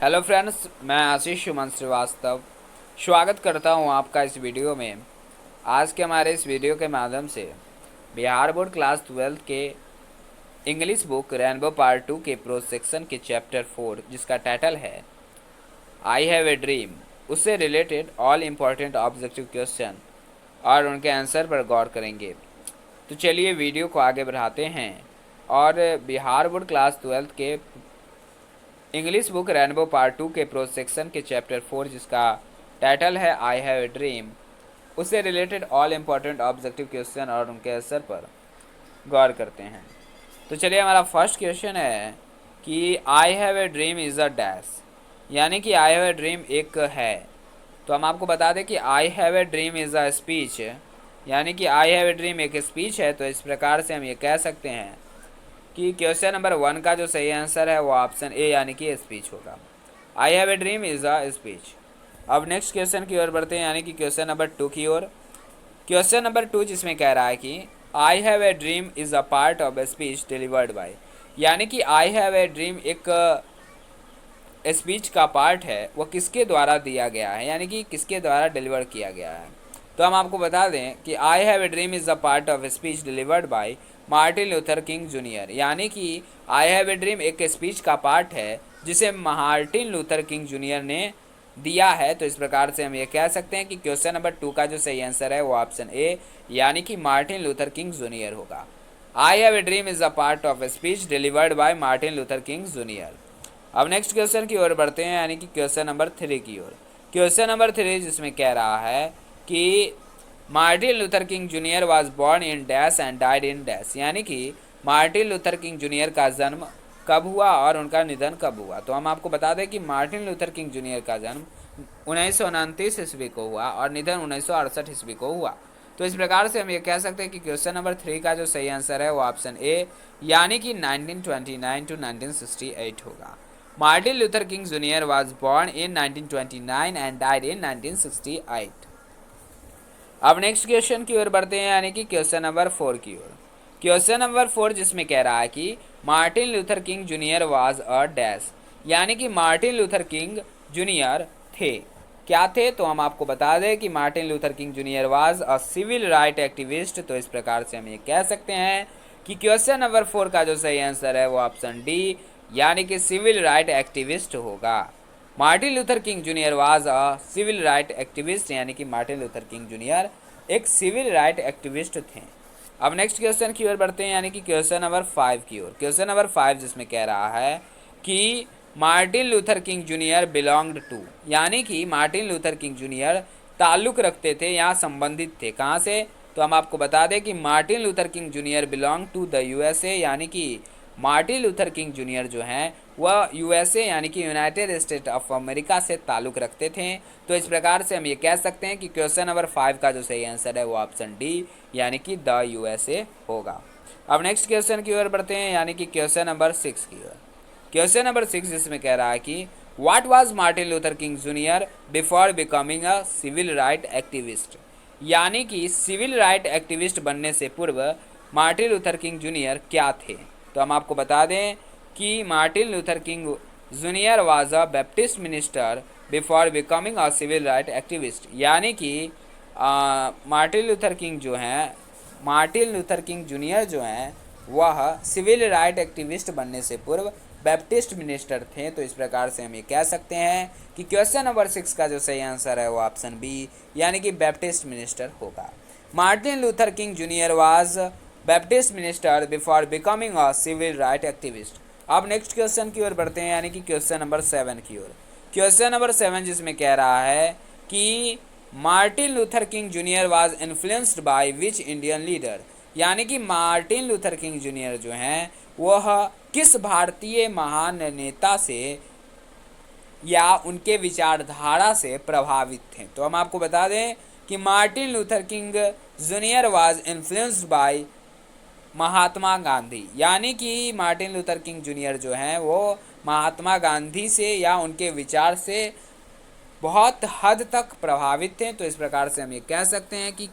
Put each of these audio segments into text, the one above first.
Hello friends, मैं आशीष सुमन श्रीवास्तव स्वागत करता हूं आपका इस वीडियो में। आज के हमारे इस वीडियो के माध्यम से बिहार बोर्ड क्लास 12 के इंग्लिश बुक रेनबो पार्ट 2 के प्रोज सेक्शन के चैप्टर 4 जिसका टाइटल है आई हैव ए ड्रीम, उससे related all important objective question और उनके आंसर पर गौर करेंगे। तो चलिए वीडियो को आगे बढ़ाते हैं और बिहार बोर्ड क्लास 12 के इंग्लिश बुक रेनबो पार्ट 2 के प्रोज सेक्शन के चैप्टर 4 जिसका टाइटल है आई हैव ए ड्रीम, उससे related all important objective question और उनके असर पर गौर करते हैं। तो चलिए, हमारा फर्स्ट क्वेश्चन है कि I have a dream is a dash, यानी कि आई हैव ए ड्रीम एक है। तो हम आपको बता दें कि I have a dream is a speech, यानी कि आई हैव ए ड्रीम एक स्पीच है। तो इस प्रकार से हम ये कह सकते हैं कि क्वेश्चन नंबर 1 का जो सही आंसर है वो ऑप्शन ए यानी कि स्पीच होगा। I have a dream is a speech. अब नेक्स्ट क्वेश्चन की ओर बढ़ते हैं, यानी कि क्वेश्चन नंबर 2 की ओर। क्वेश्चन नंबर 2 जिसमें कह रहा है कि I have a dream is a part of a speech delivered by, यानी कि आई हैव ए ड्रीम एक स्पीच का पार्ट है, वो किसके द्वारा दिया गया है, यानी कि किसके द्वारा डिलीवर किया गया है। तो हम आपको बता दें कि I have a dream is a part of speech delivered by Martin Luther King Junior, यानी कि आई हैव ए ड्रीम एक स्पीच का पार्ट है जिसे मार्टिन लूथर किंग जूनियर ने दिया है। तो इस प्रकार से हम ये कह सकते हैं कि क्वेश्चन नंबर 2 का जो सही आंसर है वो ऑप्शन ए यानी कि मार्टिन लूथर किंग जूनियर होगा। I have a dream is a part of speech delivered by Martin Luther King Junior. अब नेक्स्ट क्वेश्चन की ओर बढ़ते हैं, यानी कि क्वेश्चन नंबर 3 की ओर। क्वेश्चन नंबर 3 जिसमें कह रहा है कि Martin Luther King Junior was born in dash and died in dash, यानी कि मार्टिन लूथर किंग जूनियर का जन्म कब हुआ और उनका निधन कब हुआ। तो हम आपको बता दें कि मार्टिन लूथर किंग जूनियर का जन्म 1929 ईस्वी को हुआ और निधन 1968 ईस्वी को हुआ। तो इस प्रकार से हम ये कह सकते हैं कि क्वेश्चन नंबर 3 का जो सही आंसर है वो ऑप्शन ए यानी कि 1929 टू 1968 होगा। Martin Luther King Junior was born in 1929 and died in 1968। अब नेक्स्ट क्वेश्चन की ओर बढ़ते हैं, यानी कि क्वेश्चन नंबर 4 की ओर। क्वेश्चन नंबर 4 जिसमें कह रहा है कि Martin Luther King Junior was a dash, यानी कि मार्टिन लूथर किंग जूनियर थे, क्या थे। तो हम आपको बता दें कि Martin Luther King Junior was a civil right activist. तो इस प्रकार से हम ये कह सकते हैं कि क्वेश्चन नंबर 4 का जो सही आंसर है वो ऑप्शन डी यानी कि सिविल राइट एक्टिविस्ट होगा। Martin Luther King Junior was a civil right activist, यानी कि मार्टिन लूथर किंग जूनियर एक सिविल राइट एक्टिविस्ट थे। अब नेक्स्ट क्वेश्चन की ओर बढ़ते हैं, यानी कि क्वेश्चन नंबर 5 की ओर। क्वेश्चन नंबर 5 जिसमें कह रहा है कि Martin Luther King Junior belonged to, यानी कि मार्टिन लूथर किंग जूनियर ताल्लुक रखते थे या संबंधित थे कहाँ से। तो हम आपको बता दें कि Martin Luther King Junior belong to the USA, यानी कि मार्टिन लूथर किंग जूनियर जो हैं वह यूएसए यानी कि यूनाइटेड स्टेट ऑफ अमेरिका से ताल्लुक़ रखते थे। तो इस प्रकार से हम ये कह सकते हैं कि क्वेश्चन नंबर 5 का जो सही आंसर है वो ऑप्शन डी यानी कि द यूएसए होगा। अब नेक्स्ट क्वेश्चन की ओर बढ़ते हैं, यानी कि क्वेश्चन नंबर 6 की ओर। क्वेश्चन नंबर 6 जिसमें कह रहा है कि what was Martin Luther King Junior before becoming a civil right activist, यानी कि सिविल राइट एक्टिविस्ट बनने से पूर्व मार्टिन लूथर किंग जूनियर क्या थे। तो हम आपको बता दें कि Martin Luther King Junior was a Baptist minister before becoming a civil right activist, यानी कि मार्टिन लूथर किंग जो हैं मार्टिन लूथर किंग जूनियर जो हैं वह सिविल राइट एक्टिविस्ट बनने से पूर्व बैप्टिस्ट मिनिस्टर थे। तो इस प्रकार से हम ये कह सकते हैं कि क्वेश्चन नंबर 6 का जो सही आंसर है वो ऑप्शन बी यानी कि बैप्टिस्ट मिनिस्टर होगा। Martin Luther King Junior was Baptist minister before becoming a civil right activist. अब नेक्स्ट क्वेश्चन की ओर बढ़ते हैं, यानी कि क्वेश्चन नंबर 7 की ओर। क्वेश्चन नंबर 7 जिसमें कह रहा है कि Martin Luther King Junior was influenced by which Indian leader, यानी कि मार्टिन लूथर किंग जूनियर जो हैं वह किस भारतीय महान नेता से या उनके विचारधारा से प्रभावित थे। तो हम आपको बता दें कि Martin Luther King Junior was influenced by Mahatma Gandhi, यानी कि मार्टिन लूथर किंग जूनियर जो हैं वो महात्मा गांधी से या उनके विचार से बहुत हद तक प्रभावित थे। तो इस प्रकार से हम ये कह सकते हैं कि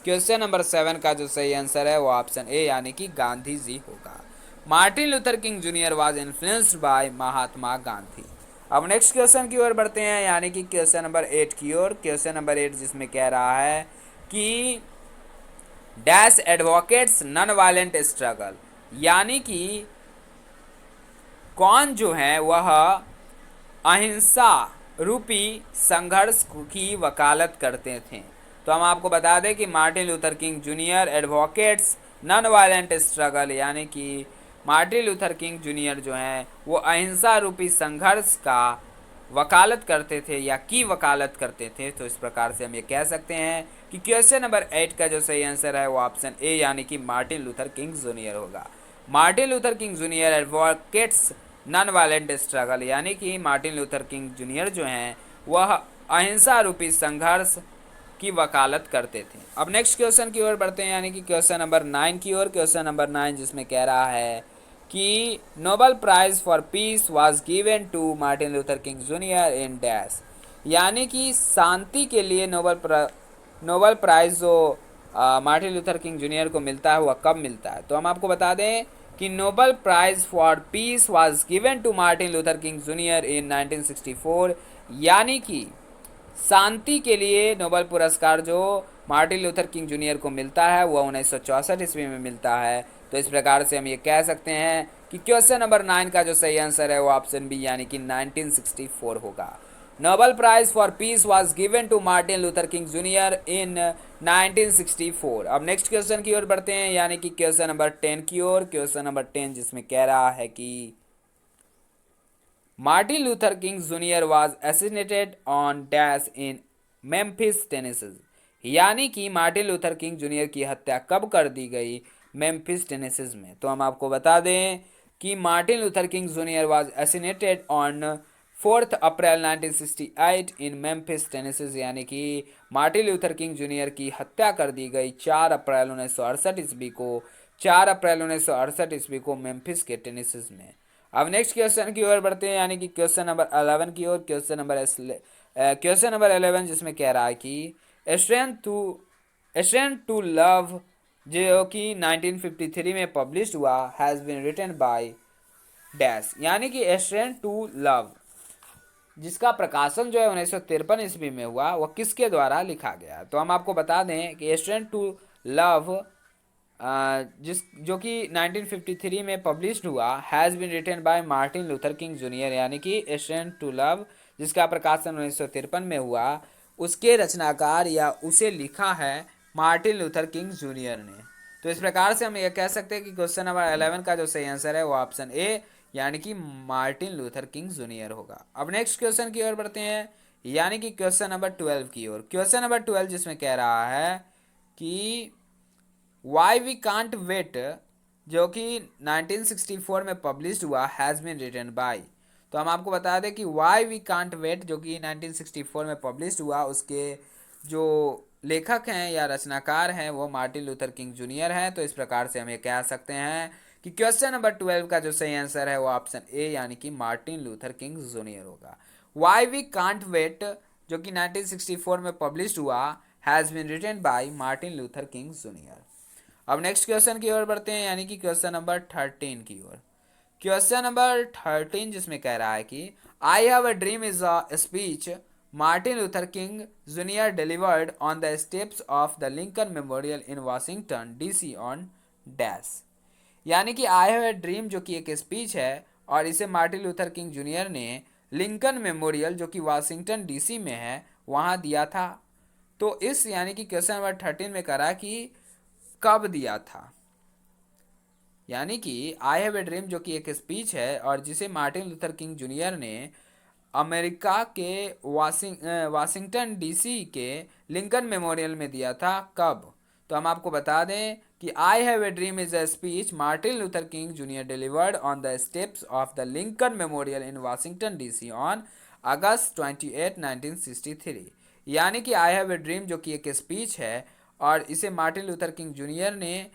क्वेश्चन नंबर 7 का जो सही आंसर है वो ऑप्शन ए यानी कि गांधी जी होगा। Martin Luther King Junior was influenced by Mahatma Gandhi. अब नेक्स्ट क्वेश्चन की ओर बढ़ते हैं, यानी कि क्वेश्चन नंबर 8 की ओर। क्वेश्चन नंबर 8 जिसमें कह रहा है कि dash advocates non violent struggle, यानी कि कौन जो है वह अहिंसा रूपी संघर्ष की वकालत करते थे। तो हम आपको बता दें कि Martin Luther King junior advocates non violent struggle, यानी कि मार्टिन लूथर किंग जूनियर जो हैं वो अहिंसा रूपी संघर्ष का वकालत करते थे या की वकालत करते थे। तो इस प्रकार से हम ये कह सकते हैं कि क्वेश्चन नंबर 8 का जो सही आंसर है वो ऑप्शन ए यानी कि मार्टिन लूथर किंग जूनियर होगा। Martin Luther King junior advocates non violent struggle, यानी कि मार्टिन लूथर किंग जूनियर जो हैं वह अहिंसा रूपी संघर्ष की वकालत करते थे। अब नेक्स्ट क्वेश्चन की ओर बढ़ते हैं, यानी कि क्वेश्चन नंबर 9 की ओर। क्वेश्चन नंबर 9 जिसमें कह रहा है कि Nobel prize for peace was given to Martin Luther King Junior in dash, यानी कि शांति के लिए नोबेल प्राइज जो मार्टिन लूथर किंग जूनियर को मिलता है वह कब मिलता है। तो हम आपको बता दें कि Nobel prize for peace was given to Martin Luther King Junior in 1964, यानी कि शांति के लिए नोबेल पुरस्कार जो मार्टिन लूथर किंग जूनियर को मिलता है वह 1964 ईस्वी में मिलता है। तो इस प्रकार से हम ये कह सकते हैं कि क्वेश्चन नंबर 9 का जो सही आंसर है वो ऑप्शन बी यानी कि 1964 होगा। Nobel prize for peace was given to Martin Luther King Junior in 1964। अब नेक्स्ट क्वेश्चन की ओर बढ़ते हैं, यानी कि क्वेश्चन नंबर 10 की ओर। क्वेश्चन नंबर 10 जिसमें कह रहा है कि Martin Luther King Junior was assassinated on dash in Memphis Tennessee, यानी कि मार्टिन लूथर किंग जूनियर की हत्या कब कर दी गई, मेम्फिस टेनेसी में। तो हम आपको बता दें कि Martin Luther King Junior was assassinated on 4 April 1968 in Memphis Tennessee, यानी कि मार्टिन लूथर किंग जूनियर की हत्या कर दी गई 4 अप्रैल 1968 ईस्वी को, 4 अप्रैल 1968 ईस्वी को मेम्फिस के टेनेसी में। अब नेक्स्ट क्वेश्चन की ओर बढ़ते हैं, यानी कि क्वेश्चन नंबर 11 की ओर। क्वेश्चन नंबर 11 जिसमें कह रहा है कि स्ट्रेंथ टू लव जो कि 1953 में पब्लिश हुआ has been written by dash, यानी कि स्ट्रेंथ टू लव जिसका प्रकाशन जो है 1953 ईस्वी में हुआ वह किसके द्वारा लिखा गया। तो हम आपको बता दें कि स्ट्रेंथ टू लव जिस जो कि 1953 में पब्लिश्ड हुआ has been written by Martin Luther King Junior, यानी कि स्ट्रेंथ टू लव जिसका प्रकाशन 1953 में हुआ उसके रचनाकार या उसे लिखा है मार्टिन लूथर किंग जूनियर ने। तो इस प्रकार से हम ये कह सकते हैं कि क्वेश्चन नंबर 11 का जो सही आंसर है वो ऑप्शन ए यानी कि मार्टिन लूथर किंग जूनियर होगा। अब नेक्स्ट क्वेश्चन की ओर बढ़ते हैं, यानी कि क्वेश्चन नंबर 12 की ओर। क्वेश्चन नंबर 12 जिसमें कह रहा है कि वाई वी कांट वेट जो कि 1964 में पब्लिश हुआ हैज़ बीन रिटन बाय। तो हम आपको बता दें कि वाई वी कांट वेट जो कि 1964 में पब्लिश हुआ उसके जो लेखक हैं या रचनाकार हैं वो मार्टिन लूथर किंग जूनियर हैं। तो इस प्रकार से हम ये कह सकते हैं कि क्वेश्चन नंबर 12 का जो सही आंसर है वो ऑप्शन ए यानी कि मार्टिन लूथर किंग जूनियर होगा। वाई वी कांट वेट जो कि 1964 में पब्लिश हुआ has been written by Martin Luther King Junior. अब नेक्स्ट क्वेश्चन की ओर बढ़ते हैं, यानी कि क्वेश्चन नंबर 13 की ओर। क्वेश्चन नंबर 13 जिसमें कह रहा है कि I have a dream is a speech Martin Luther King junior delivered on the steps of the Lincoln memorial in Washington DC on dash, यानी कि आई हैव अ ड्रीम जो कि एक स्पीच है और इसे मार्टिन लूथर किंग जूनियर ने Lincoln memorial जो कि वाशिंगटन डीसी में है वहाँ दिया था। तो इस यानी कि क्वेश्चन नंबर 13 में करा कि कब दिया था, यानी कि आई हैव ए ड्रीम जो कि एक स्पीच है और जिसे मार्टिन लूथर किंग जूनियर ने अमेरिका के वाशिंगटन डीसी के लिंकन मेमोरियल में दिया था कब। तो हम आपको बता दें कि I have a dream is a speech Martin Luther King junior delivered on the steps of the Lincoln memorial in Washington DC on August 28 1963, यानी कि आई हैव ए ड्रीम जो कि एक स्पीच है और इसे मार्टिन लूथर किंग जूनियर ने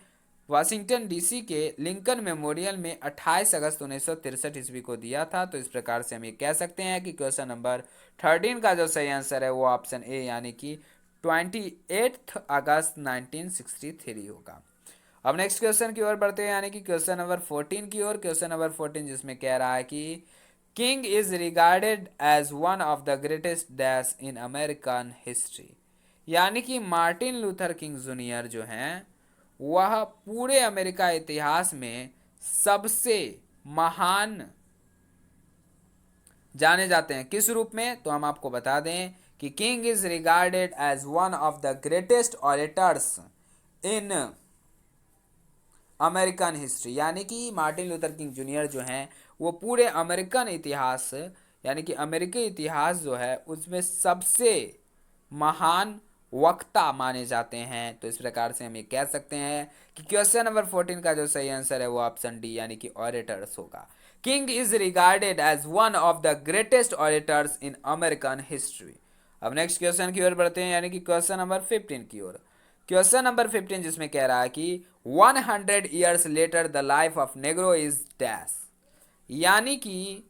Washington DC के लिंकन मेमोरियल में 28 अगस्त 1963 ईस्वी को दिया था। तो इस प्रकार से हम ये कह सकते हैं कि क्वेश्चन नंबर 13 का जो सही आंसर है वो ऑप्शन ए यानी कि 28 अगस्त 1963 होगा। अब नेक्स्ट क्वेश्चन की ओर बढ़ते हैं, यानी कि क्वेश्चन नंबर 14 की ओर। क्वेश्चन नंबर 14 जिसमें कह रहा है कि King is regarded as one of the greatest dash in American history. यानी कि मार्टिन लूथर किंग जूनियर जो हैं वह पूरे अमेरिका इतिहास में सबसे महान जाने जाते हैं। किस रूप में? तो हम आपको बता दें कि King is regarded as one of the greatest orators in American history. यानी कि मार्टिन लूथर किंग जूनियर जो हैं वो पूरे अमेरिकन इतिहास यानी कि अमेरिकी इतिहास जो है उसमें सबसे महान वक्ता माने जाते हैं। तो इस प्रकार से हम ये कह सकते हैं कि क्वेश्चन नंबर 14 का जो सही आंसर है वो ऑप्शन डी यानी कि ऑरेटर्स होगा। King is regarded as one of the greatest orators in American history. अब नेक्स्ट क्वेश्चन की ओर बढ़ते हैं यानी कि क्वेश्चन नंबर 15 की ओर। क्वेश्चन नंबर 15 जिसमें कह रहा है कि 100 years later the life of Negro is dash. यानी कि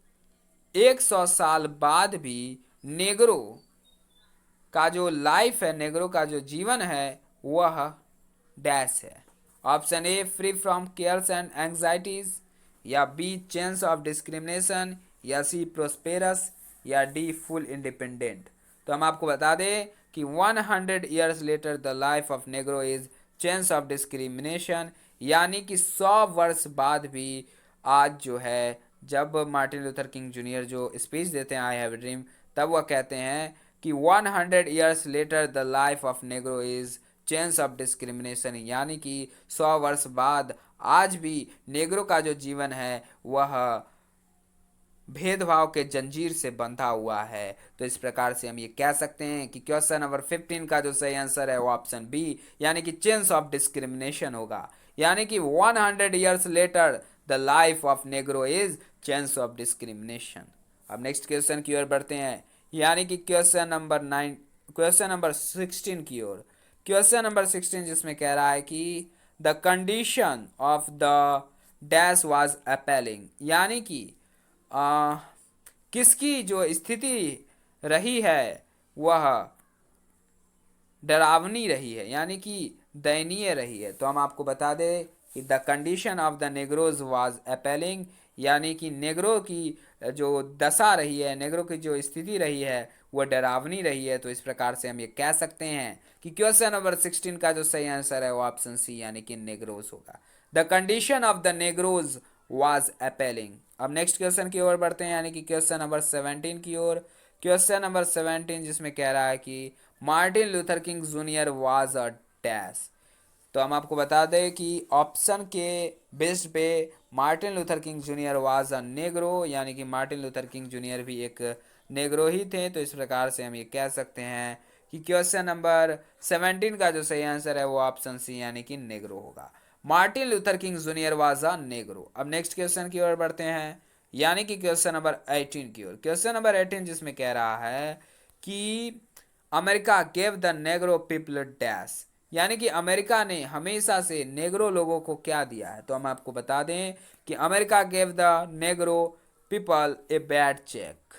100 साल बाद भी नेग्रो का जो लाइफ है, नेग्रो का जो जीवन है वह डैश है। Option A free from cares and anxieties, या बी चेंज ऑफ डिस्क्रिमिनेशन, या सी प्रोस्पेरस, या डी फुल इंडिपेंडेंट। तो हम आपको बता दें कि 100 years later the life of Negro is change of discrimination. यानी कि 100 वर्ष बाद भी आज जो है, जब मार्टिन लूथर किंग जूनियर जो स्पीच देते हैं आई हैव ए ड्रीम, तब वह कहते हैं कि 100 years later the life of Negro is change of discrimination. यानी कि 100 वर्ष बाद आज भी नेग्रो का जो जीवन है वह भेदभाव के जंजीर से बंधा हुआ है। तो इस प्रकार से हम ये कह सकते हैं कि क्वेश्चन नंबर 15 का जो सही आंसर है वो ऑप्शन बी यानी कि चेंज ऑफ डिस्क्रिमिनेशन होगा। यानी कि 100 years later the life of Negro is change of discrimination. अब नेक्स्ट क्वेश्चन की ओर बढ़ते हैं यानी कि क्वेश्चन नंबर 16 की ओर। क्वेश्चन नंबर 16 जिसमें कह रहा है कि the condition of the dash was appalling. यानी कि किसकी जो स्थिति रही है वह डरावनी रही है यानी कि दयनीय रही है। तो हम आपको बता दें कि the condition of the negroes was appalling. यानी कि नेग्रो की जो दशा रही है, नेग्रो की जो स्थिति रही है वह डरावनी रही है। तो इस प्रकार से हम ये कह सकते हैं कि क्वेश्चन नंबर 16 का जो सही आंसर है वो ऑप्शन सी यानी कि नेग्रोज होगा। The condition of the negroes was appalling. अब नेक्स्ट क्वेश्चन की ओर बढ़ते हैं यानी कि क्वेश्चन नंबर 17 की ओर। क्वेश्चन नंबर 17 जिसमें कह रहा है कि Martin Luther King Junior was a dash. तो हम आपको बता दें कि ऑप्शन के बेस्ड पे Martin Luther King Junior was a Negro. यानी कि मार्टिन लूथर किंग जूनियर भी एक नेग्रो ही थे। तो इस प्रकार से हम ये कह सकते हैं कि क्वेश्चन नंबर 17 का जो सही आंसर है वो ऑप्शन सी यानी कि नेग्रो होगा। Martin Luther King Junior was a Negro. अब नेक्स्ट क्वेश्चन की ओर बढ़ते हैं यानी कि क्वेश्चन नंबर 18 की ओर। क्वेश्चन नंबर 18 जिसमें कह रहा है कि America gave the Negro people dash. यानी कि अमेरिका ने हमेशा से नेग्रो लोगों को क्या दिया है। तो हम आपको बता दें कि America gave the Negro people a bad cheque.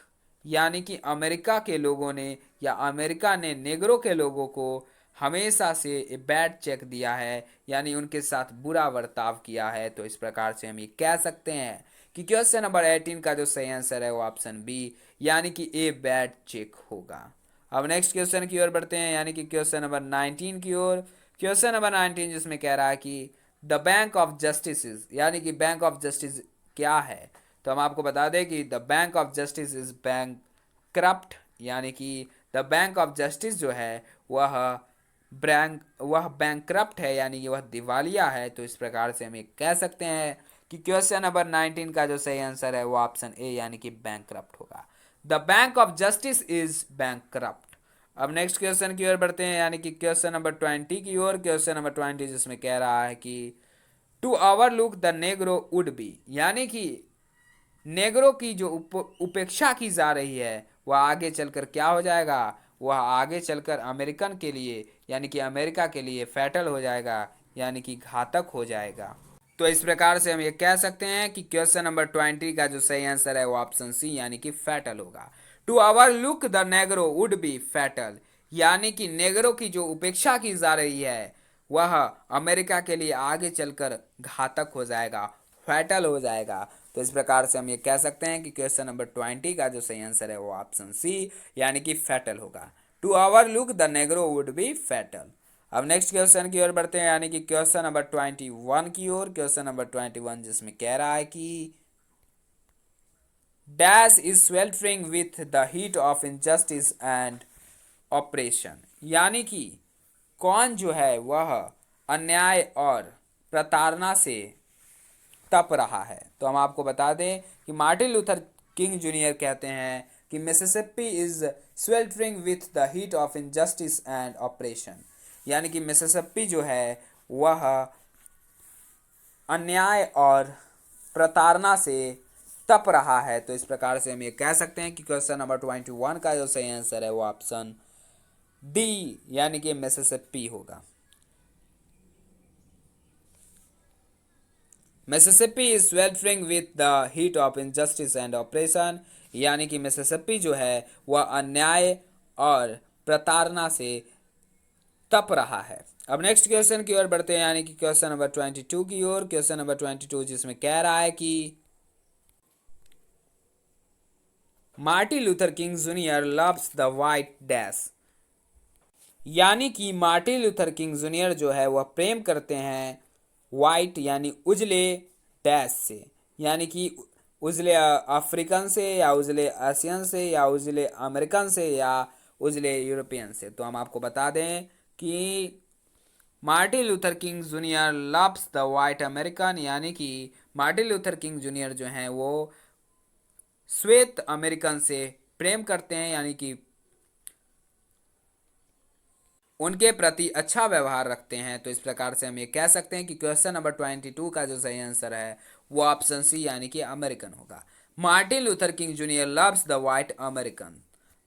यानी कि अमेरिका के लोगों ने या अमेरिका ने नेग्रो के लोगों को हमेशा से ए बैड चेक दिया है यानी उनके साथ बुरा बर्ताव किया है। तो इस प्रकार से हम ये कह सकते हैं कि क्वेश्चन नंबर 18 का जो सही आंसर है वो ऑप्शन बी यानी कि ए बैड चेक होगा। अब नेक्स्ट क्वेश्चन की ओर बढ़ते हैं यानी कि क्वेश्चन नंबर 19 की ओर। क्वेश्चन नंबर 19 जिसमें कह रहा है कि द बैंक ऑफ जस्टिस यानी कि बैंक ऑफ जस्टिस क्या है। तो हम आपको बता दें कि the bank of justice is bank corrupt. यानी कि द बैंक ऑफ जस्टिस जो है वह बैंकरप्ट है यानी कि वह दिवालिया है। तो इस प्रकार से हम ये कह सकते हैं कि क्वेश्चन नंबर 19 का जो सही आंसर है वो ऑप्शन ए यानी कि बैंकरप्ट होगा। The bank of justice is bankrupt. अब नेक्स्ट क्वेश्चन की ओर बढ़ते हैं यानी कि क्वेश्चन नंबर 20 की ओर। क्वेश्चन नंबर 20 जिसमें कह रहा है कि to overlook the Negro would be. यानी कि नेग्रो की जो उपेक्षा की जा रही है वह आगे चलकर क्या हो जाएगा, वह आगे चलकर अमेरिकन के लिए यानी कि अमेरिका के लिए फैटल हो जाएगा यानी कि घातक हो जाएगा। तो इस प्रकार से हम ये कह सकते हैं कि क्वेश्चन नंबर 20 का जो सही आंसर है वो ऑप्शन सी यानी कि फैटल होगा। To overlook the Negro would be fatal. यानी कि नेग्रो की जो उपेक्षा की जा रही है वह अमेरिका के लिए आगे चलकर घातक हो जाएगा, फैटल हो जाएगा। तो इस प्रकार से हम ये कह सकते हैं कि क्वेश्चन नंबर 20 का जो सही आंसर है वो ऑप्शन सी यानी कि फैटल होगा। To overlook the Negro would be fatal. अब नेक्स्ट क्वेश्चन की ओर बढ़ते हैं यानी कि क्वेश्चन नंबर 21 की ओर। क्वेश्चन नंबर 21 जिसमें कह रहा है कि dash is sweltering with the heat of injustice and operation, यानी कि कौन जो है वह अन्याय और प्रताड़ना से तप रहा है। तो हम आपको बता दें कि मार्टिन लूथर किंग जूनियर कहते हैं कि Mississippi is sweltering with the heat of injustice and operation, यानी कि मिसिसिपी जो है वह अन्याय और प्रताड़ना से तप रहा है। तो इस प्रकार से हम ये कह सकते हैं कि क्वेश्चन नंबर 21 का जो सही आंसर है वो ऑप्शन डी यानी कि मिसिसिपी होगा। Mississippi is sweltering with the heat of injustice and operation, यानी कि मिसिसिपी जो है वह अन्याय और प्रताड़ना से तप रहा है। अब नेक्स्ट क्वेश्चन की ओर बढ़ते हैं यानी कि क्वेश्चन नंबर 22 की ओर। क्वेश्चन नंबर 22 जिसमें कह रहा है कि Martin Luther King junior loves the white dash, यानी कि मार्टिन लूथर किंग जूनियर जो है वह प्रेम करते हैं वाइट यानी उजले डैश से, यानी कि उजले अफ्रीकन से या उजले एशियन से या उजले अमेरिकन से या उजले यूरोपियन से। तो हम आपको बता दें कि Martin Luther King junior loves the white American, यानी कि मार्टिन लूथर किंग जूनियर जो हैं वो श्वेत अमेरिकन से प्रेम करते हैं, यानी कि उनके प्रति अच्छा व्यवहार रखते हैं। तो इस प्रकार से हम ये कह सकते हैं कि क्वेश्चन नंबर 22 का जो सही आंसर है वो ऑप्शन सी यानी कि अमेरिकन होगा। Martin Luther King junior loves the white American.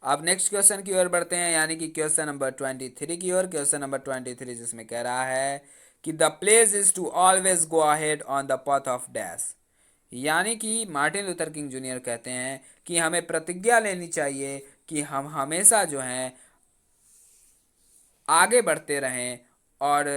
अब नेक्स्ट क्वेश्चन की ओर बढ़ते हैं यानी कि क्वेश्चन नंबर 23 की ओर। क्वेश्चन नंबर 23 जिसमें कह रहा है कि the place is to always go ahead on the path of dash, यानी कि मार्टिन लूथर किंग जूनियर कहते हैं कि हमें प्रतिज्ञा लेनी चाहिए कि हम हमेशा जो हैं आगे बढ़ते रहें और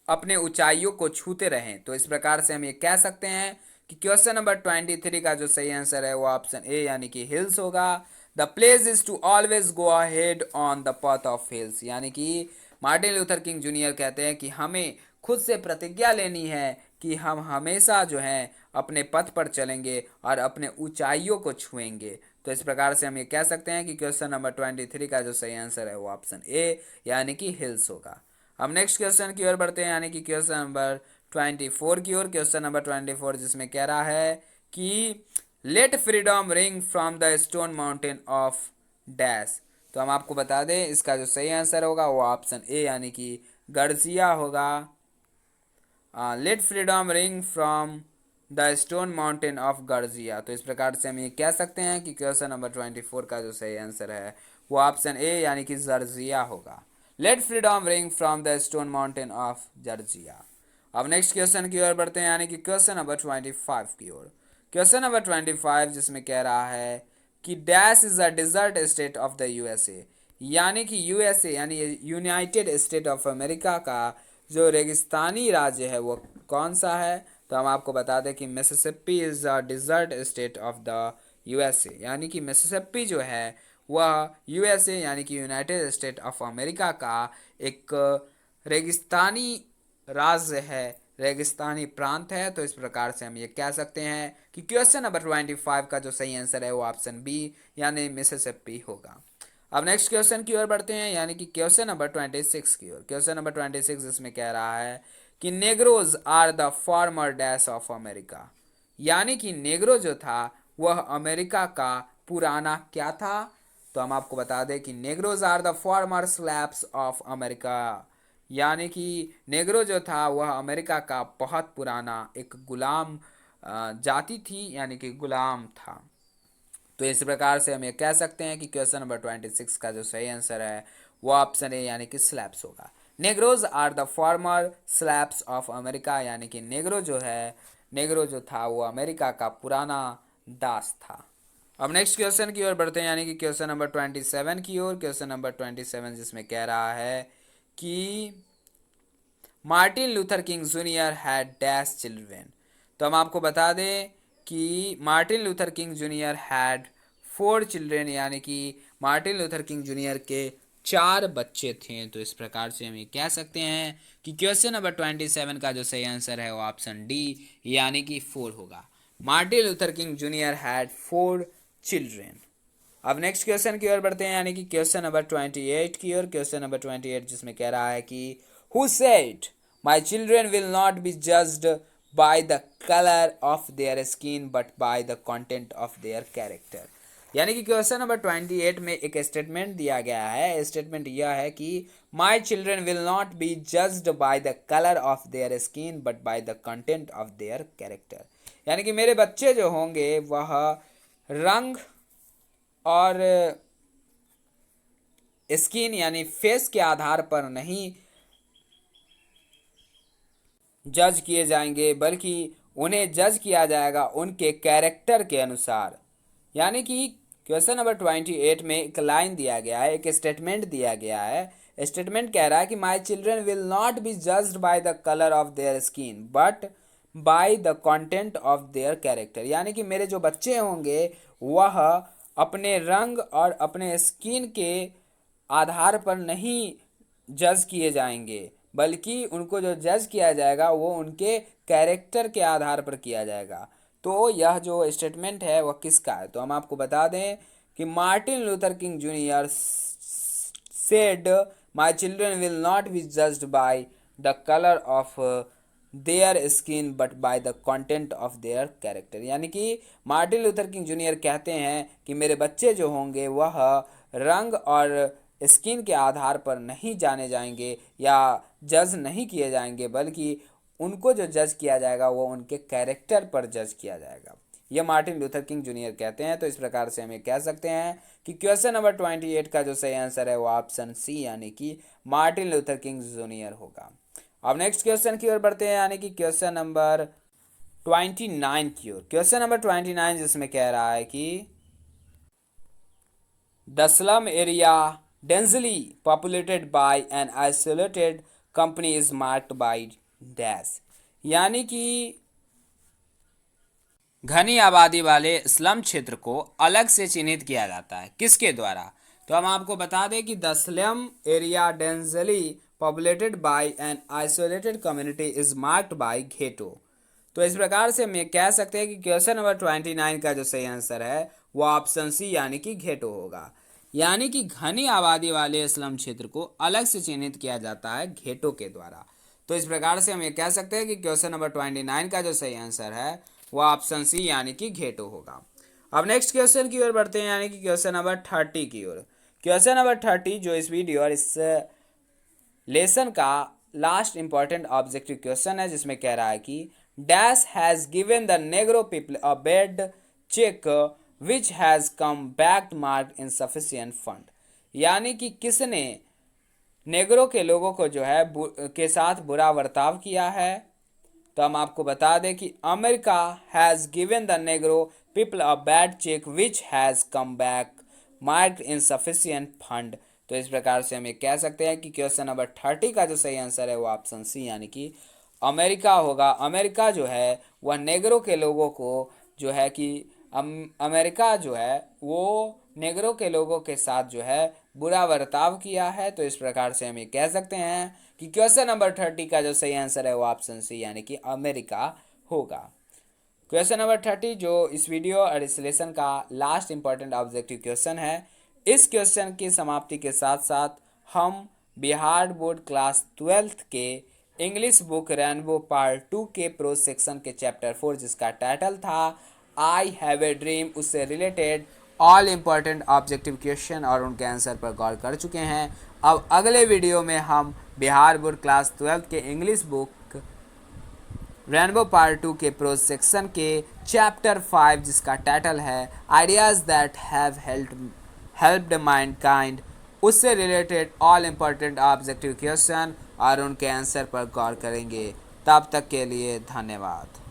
अपने ऊंचाइयों को छूते रहें। तो इस प्रकार से हम ये कह सकते हैं कि क्वेश्चन नंबर 23 का जो सही आंसर है वो ऑप्शन ए यानी कि हिल्स होगा। The place is to always go ahead on the path of hills, यानी कि मार्टिन लूथर किंग जूनियर कहते हैं कि हमें खुद से प्रतिज्ञा लेनी है कि हम हमेशा जो है अपने पथ पर चलेंगे और अपने ऊंचाइयों को छुएंगे। तो इस प्रकार से हम ये कह सकते हैं कि क्वेश्चन नंबर 23 का जो सही आंसर है वो ऑप्शन ए यानी कि हिल्स होगा। अब नेक्स्ट क्वेश्चन की ओर बढ़ते हैं यानी कि क्वेश्चन नंबर 24 की ओर। क्वेश्चन नंबर 24 जिसमें कह रहा है कि let freedom ring from the Stone Mountain of dash. तो हम आपको बता दें इसका जो सही आंसर होगा वो ऑप्शन ए यानी कि गर्जिया होगा। Let freedom ring from the Stone Mountain of Georgia. तो इस प्रकार से हम ये कह सकते हैं कि क्वेश्चन नंबर 24 का जो सही आंसर है वो ऑप्शन ए यानी कि जर्जिया होगा। Let freedom ring from the Stone Mountain of Georgia. अब नेक्स्ट क्वेश्चन की ओर बढ़ते हैं यानी कि क्वेश्चन नंबर 25 की ओर। क्वेश्चन नंबर 25 जिसमें कह रहा है कि dash is a desert state of the USA, यानी कि यूएसए यानी यूनाइटेड स्टेट ऑफ अमेरिका का जो रेगिस्तानी राज्य है वो कौन सा है। तो हम आपको बता दें कि Mississippi is a desert state of the USA, यानी कि मिसिसिपी जो है वह यूएसए यानी कि यूनाइटेड स्टेट ऑफ अमेरिका का एक रेगिस्तानी राज्य है, रेगिस्तानी प्रांत है। तो इस प्रकार से हम ये कह सकते हैं कि क्वेश्चन नंबर 25 का जो सही आंसर है वो ऑप्शन बी यानी मिसिसिपी होगा। अब नेक्स्ट क्वेश्चन की ओर बढ़ते हैं यानी कि क्वेश्चन नंबर 26 की ओर। क्वेश्चन नंबर 26 इसमें कह रहा है कि Negroes are the former dash of America, यानी कि नेग्रो जो था वह अमेरिका का पुराना क्या था। तो हम आपको बता दें कि Negroes are the former slaves of America, यानी कि नेग्रो जो था वह अमेरिका का बहुत पुराना एक गुलाम जाति थी, यानी कि गुलाम था। तो इस प्रकार से हम ये कह सकते हैं कि क्वेश्चन नंबर 26 का जो सही आंसर है वो ऑप्शन ए यानी कि स्लैब्स होगा। Negroes are the former slaves of America, यानी कि नेग्रो जो है नेग्रो जो था वो अमेरिका का पुराना दास था। अब नेक्स्ट क्वेश्चन की ओर बढ़ते हैं यानी कि क्वेश्चन नंबर 27 की ओर। क्वेश्चन नंबर 27 जिसमें कह रहा है कि Martin Luther King junior had dash children. तो हम आपको बता दें कि Martin Luther King junior had 4 children, यानी कि मार्टिन लूथर किंग जूनियर के 4 बच्चे थे। तो इस प्रकार से हम ये कह सकते हैं कि क्वेश्चन नंबर 27 का जो सही आंसर है वो ऑप्शन डी यानी कि 4 होगा। Martin Luther King junior had 4 children. अब नेक्स्ट क्वेश्चन की ओर बढ़ते हैं, यानी कि क्वेश्चन नंबर 28 की ओर। क्वेश्चन नंबर 28 जिसमें कह रहा है कि who said my children will not be judged by the colour of their skin but by the content of their character. यानी कि क्वेश्चन नंबर 28 में एक स्टेटमेंट दिया गया है। स्टेटमेंट यह है कि my children will not be judged by the colour of their skin but by the content of their character. यानी कि मेरे बच्चे जो होंगे वह रंग और स्किन यानी फेस के आधार पर नहीं जज किए जाएंगे, बल्कि उन्हें जज किया जाएगा उनके कैरेक्टर के अनुसार। यानी कि क्वेश्चन नंबर 28 में एक लाइन दिया गया है, एक स्टेटमेंट दिया गया है। स्टेटमेंट कह रहा है कि my children will not be judged by the colour of their skin but by the content of their character. यानी कि मेरे जो बच्चे होंगे वह अपने रंग और अपने स्किन के आधार पर नहीं जज किए जाएंगे, बल्कि उनको जो जज किया जाएगा वो उनके कैरेक्टर के आधार पर किया जाएगा। तो यह जो स्टेटमेंट है वह किसका है? तो हम आपको बता दें कि Martin Luther King junior said my children will not be judged by the colour of their skin but by the content of their character. यानी कि मार्टिन लूथर किंग जूनियर कहते हैं कि मेरे बच्चे जो होंगे वह रंग और स्किन के आधार पर नहीं जाने जाएंगे या जज नहीं किए जाएंगे, बल्कि उनको जो जज किया जाएगा वो उनके कैरेक्टर पर जज किया जाएगा। ये मार्टिन लूथर किंग जूनियर कहते हैं। तो इस प्रकार से हम ये कह सकते हैं कि क्वेश्चन नंबर 28 का जो सही आंसर है वो ऑप्शन सी यानी कि मार्टिन लूथर किंग जूनियर होगा। अब नेक्स्ट क्वेश्चन की ओर बढ़ते हैं, यानी कि क्वेश्चन नंबर 29 की ओर। क्वेश्चन नंबर 29 जिसमें कह रहा है कि the slum area densely populated by an isolated company is marked by dash। यानी कि घनी आबादी वाले स्लम क्षेत्र को अलग से चिन्हित किया जाता है, किसके द्वारा? तो हम आपको बता दें कि the slum area densely populated by an isolated community is marked by ghetto. तो इस प्रकार से हम ये कह सकते हैं कि क्वेश्चन नंबर 29 का जो सही आंसर है वो ऑप्शन सी यानी कि घेटो होगा। यानी कि घनी आबादी वाले स्लम क्षेत्र को अलग से चिन्हित किया जाता है घेटो के द्वारा। तो इस प्रकार से हम ये कह सकते हैं कि क्वेश्चन नंबर 29 का जो सही आंसर है वो ऑप्शन सी यानी कि घेटो होगा। अब नेक्स्ट क्वेश्चन की ओर बढ़ते हैं, यानी कि क्वेश्चन नंबर 30 की ओर। क्वेश्चन नंबर 30 जो इस वीडियो और इस लेसन का लास्ट इंपॉर्टेंट ऑब्जेक्टिव क्वेश्चन है, जिसमें कह रहा है कि dash has given the Negro people a bad cheque which has come back mark insufficient fund. यानी कि किसने नेग्रो के लोगों को जो है के साथ बुरा बर्ताव किया है? तो हम आपको बता दें कि America has given the Negro people a bad cheque which has come back marked insufficient fund. तो इस प्रकार से हम ये कह सकते हैं कि क्वेश्चन नंबर 30 का जो सही आंसर है वो ऑप्शन सी यानी कि अमेरिका होगा। अमेरिका जो है वह नेग्रो के लोगों को जो है कि अमेरिका जो है वो नेग्रो के लोगों के साथ जो है बुरा बर्ताव किया है। तो इस प्रकार से हम ये कह सकते हैं कि क्वेश्चन नंबर 30 का जो सही आंसर है वो ऑप्शन सी यानी कि अमेरिका होगा। क्वेश्चन नंबर 30 जो इस वीडियो और इस लेसन का लास्ट इंपॉर्टेंट ऑब्जेक्टिव क्वेश्चन है। इस क्वेश्चन की समाप्ति के साथ साथ हम बिहार बोर्ड क्लास 12th के इंग्लिश बुक रेनबो पार्ट 2 के प्रोज सेक्शन के चैप्टर 4 जिसका टाइटल था आई हैव ए ड्रीम, उससे related all important objective question और उनके आंसर पर गौर कर चुके हैं। अब अगले वीडियो में हम बिहार बोर्ड क्लास 12th के इंग्लिश बुक रेनबो पार्ट 2 के प्रोज सेक्शन के चैप्टर 5 जिसका टाइटल है ideas that have helped mankind, उससे related all important objective question और उनके आंसर पर गौर करेंगे। तब तक के लिए धन्यवाद।